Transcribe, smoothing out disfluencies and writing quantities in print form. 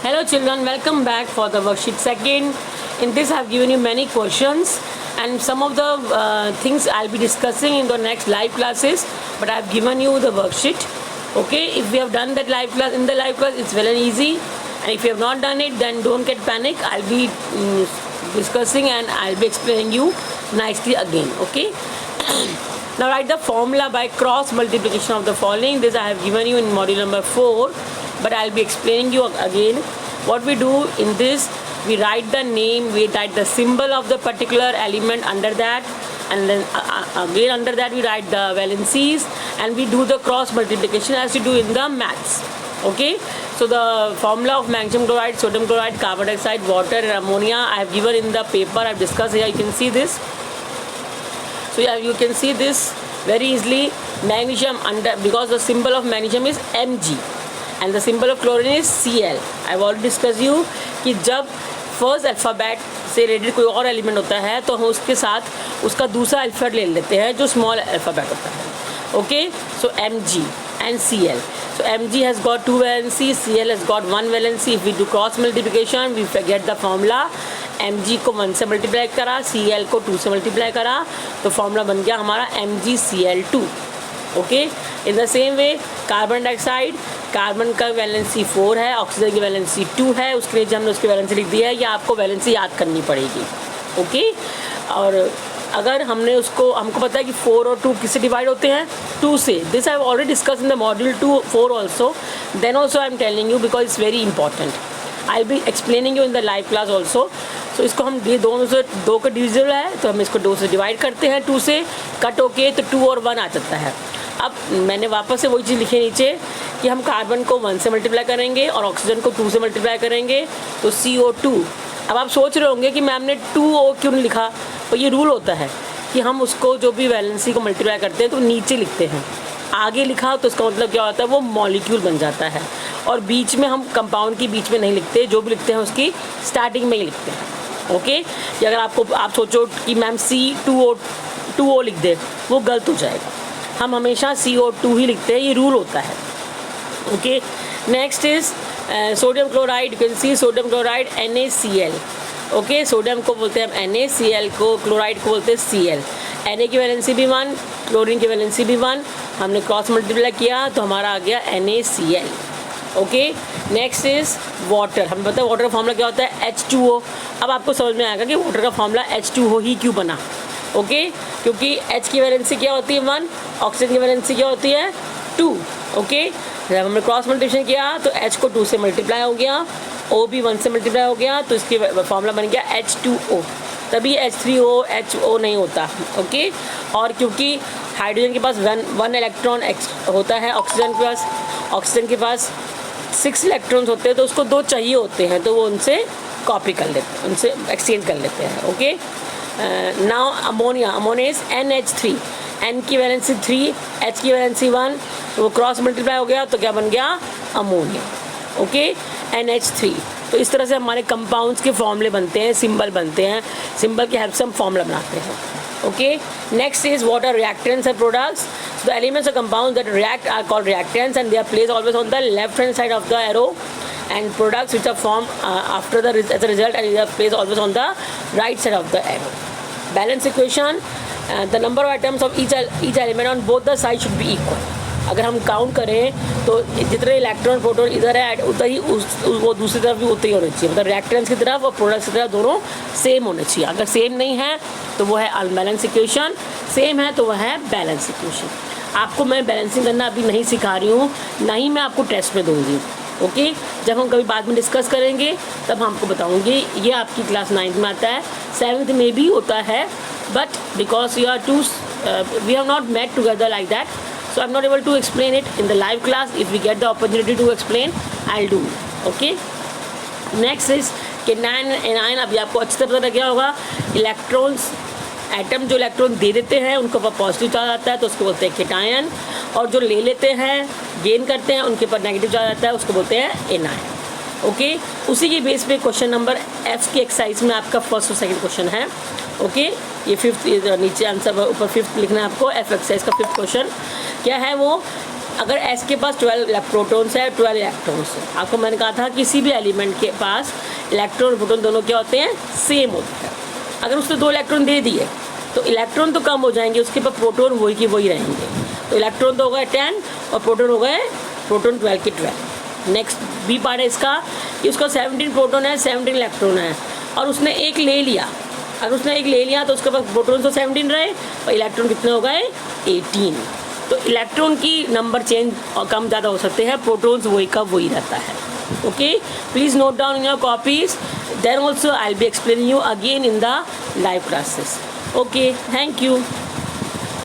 Hello children, welcome back for the worksheet second. In this I have given you many questions and some of the things I'll be discussing in the next live classes, but I have given you the worksheet. Okay, if we have done that live class, in the live class it's very easy, and if you have not done it then don't get panic. I'll be discussing and I'll be explaining you nicely again. Okay. Now write the formula by cross multiplication of the following. This I have given you in module number 4, but I'll be explaining you again. What we do in this, we write the name, we write the symbol of the particular element under that, and then again under that we write the valencies, and we do the cross multiplication as you do in the maths. Okay, so the formula of magnesium chloride, sodium chloride, carbon dioxide, water and ammonia I have given in the paper. I've discussed here. You can see this. So yeah, you can see this very easily. Magnesium under, because the symbol of magnesium is Mg and the symbol of chlorine is Cl. I've already discussed you कि जब first alphabet से related कोई और element होता है तो हम उसके साथ उसका दूसरा अल्फ़ाबेट ले लेते हैं जो स्मॉल अल्फ़ाबेट होता है. Okay, so Mg and Cl. So Mg has got 2 valency, Cl has got 1 valency. If we do cross multiplication, we get the formula. Mg को 1 से मल्टीप्लाई करा, Cl को 2 से मल्टीप्लाई करा, तो फॉर्मूला बन गया हमारा MgCl2. Okay, in the same way carbon dioxide, carbon का वैलेंसी 4 है, ऑक्सीजन की वैलेंसी 2 है. उसके लिए हमने उसकी वैलेंसी लिख दी है, या आपको वैलेंसी याद करनी पड़ेगी. ओके, और अगर हमको पता है कि 4 और 2 किससे डिवाइड होते हैं, 2 से. This I have already discuss in the module 4 also. Then also I am telling you because it's very important. I be explaining you in the live class also. So इसको हम दोनों से 2 का डिविजिबल है तो हम इसको 2 से डिवाइड करते हैं. 2 से कट होके तो 2 और 1 आ जाता है. अब मैंने वापस से वही चीज़ लिखी नीचे कि हम कार्बन को 1 से मल्टीप्लाई करेंगे और ऑक्सीजन को 2 से मल्टीप्लाई करेंगे तो CO2. अब आप सोच रहे होंगे कि मैम ने 2O क्यों नहीं लिखा. तो ये रूल होता है कि हम उसको जो भी वैलेंसी को मल्टीप्लाई करते हैं तो नीचे लिखते हैं. आगे लिखा तो इसका मतलब क्या होता है, वो मॉलिक्यूल बन जाता है. और बीच में हम कंपाउंड के बीच में नहीं लिखते, जो भी लिखते हैं उसकी स्टार्टिंग में ही लिखते हैं. ओके, कि अगर आप सोचो कि मैम C2O लिख दे, वो गलत हो जाएगा. हम हमेशा CO2 ही लिखते हैं, ये रूल होता है. Okay, next is sodium chloride. You can see sodium chloride NaCl. Okay, sodium को बोलते हैं हम Na, को क्लोराइड को बोलते हैं Cl. Na की वैलेंसी भी 1, क्लोरीन की वैलेंसी भी 1. हमने क्रॉस मल्टीप्लाई किया तो हमारा आ गया NaCl. Okay, next is water. हमें पता है वाटर का फॉर्मूला क्या होता है, H2O. अब आपको समझ में आएगा कि वाटर का फॉर्मूला H2O ही क्यों बना. ओके, क्योंकि H की वैलेंसी क्या होती है 1, ऑक्सीजन की वैलेंसी क्या होती है 2. ओके, जब हमने क्रॉस मल्टीप्लिकेशन किया तो H को 2 से मल्टीप्लाई हो गया, O भी 1 से मल्टीप्लाई हो गया, तो इसकी फॉर्मूला बन गया H2O. तभी H3O HO नहीं होता. ओके, और क्योंकि हाइड्रोजन के पास 1 इलेक्ट्रॉन होता है, ऑक्सीजन के पास 6 इलेक्ट्रॉन्स होते हैं, तो उसको 2 चाहिए होते हैं, तो वो उनसे कॉपी कर लेते हैं, उनसे एक्सचेंज कर लेते हैं. Okay, now ammonia is NH3. N की वैलेंसी 3, H की वैलेंसी 1, तो वो क्रॉस मल्टीप्लाई हो गया तो क्या बन गया अमोनिया. Okay, NH3. तो इस तरह से हमारे कंपाउंड्स के फॉर्मूले बनते हैं, सिंबल बनते हैं, सिंबल के हेल्प से हम फॉर्मूला बनाते हैं. Okay, next is what are reactants and products. The elements or compounds that react are called reactants, and they are placed always on the left hand side of the arrow, and products which are formed as a result, and they are placed always on the right side of the arrow. Balance equation, the number of atoms of each element on both the sides should be equal. अगर हम count करें तो जितने electron proton इधर है उतना ही वो दूसरी तरफ भी उतना ही होना चाहिए. मतलब रिएक्टेंट्स की तरफ और प्रोडक्ट्स की तरफ दोनों सेम होने चाहिए. अगर सेम नहीं है तो वो है अनबैलेंस इक्वेशन, सेम है तो वह है बैलेंस इक्वेशन. आपको मैं बैलेंसिंग करना अभी नहीं सिखा रही हूँ, ना ही मैं आपको टेस्ट में दूँगी. ओके, जब हम कभी बाद में डिस्कस करेंगे तब हमको बताऊँगी. ये आपकी क्लास 9th में आता है, 7th में भी होता है, but because you are to we have not met together like that, so I'm not able to explain it in the live class. If we get the opportunity to explain, I'll do it. Okay, next is anion. अभी आपको अच्छी तरह पता क्या होगा, electrons, atom जो electron दे देते हैं उनको ऊपर पॉजिटिव चार्ज आता है तो उसको बोलते हैं केटायन, और जो ले लेते हैं गेन करते हैं उनके ऊपर नेगेटिव चार्ज आता है, उसको बोलते हैं एनायन. ओके, उसी के बेस पे क्वेश्चन नंबर F की एक्सरसाइज में आपका फर्स्ट और सेकंड क्वेश्चन है. ओके, ये 5th नीचे आंसर ऊपर 5th लिखना है आपको. F एक्सरसाइज का 5th क्वेश्चन क्या है, वो अगर एस के पास 12 प्रोटॉन्स है, 12 इलेक्ट्रॉन्स है। आपको मैंने कहा था किसी भी एलिमेंट के पास इलेक्ट्रॉन और प्रोटॉन दोनों क्या होते हैं, सेम होते हैं। अगर उसने 2 इलेक्ट्रॉन दे दिए तो इलेक्ट्रॉन तो कम हो जाएंगे, उसके पास प्रोटॉन वही की वही रहेंगे। तो इलेक्ट्रॉन तो हो गए 10 और प्रोटॉन हो गए, प्रोटॉन 12 के 12। नेक्स्ट बी पार्ट है इसका कि उसका 17 प्रोटॉन है, 17 इलेक्ट्रॉन है और उसने एक ले लिया। अगर उसने एक ले लिया तो उसके पास प्रोटॉन तो 17 रहे और इलेक्ट्रॉन कितने हो गए, 18। तो इलेक्ट्रॉन की नंबर चेंज और कम ज़्यादा हो सकते हैं, प्रोटॉन्स वही का वही रहता है। Okay, please note down in your copies, then also I will be explaining you again in the live classes. Okay, thank you.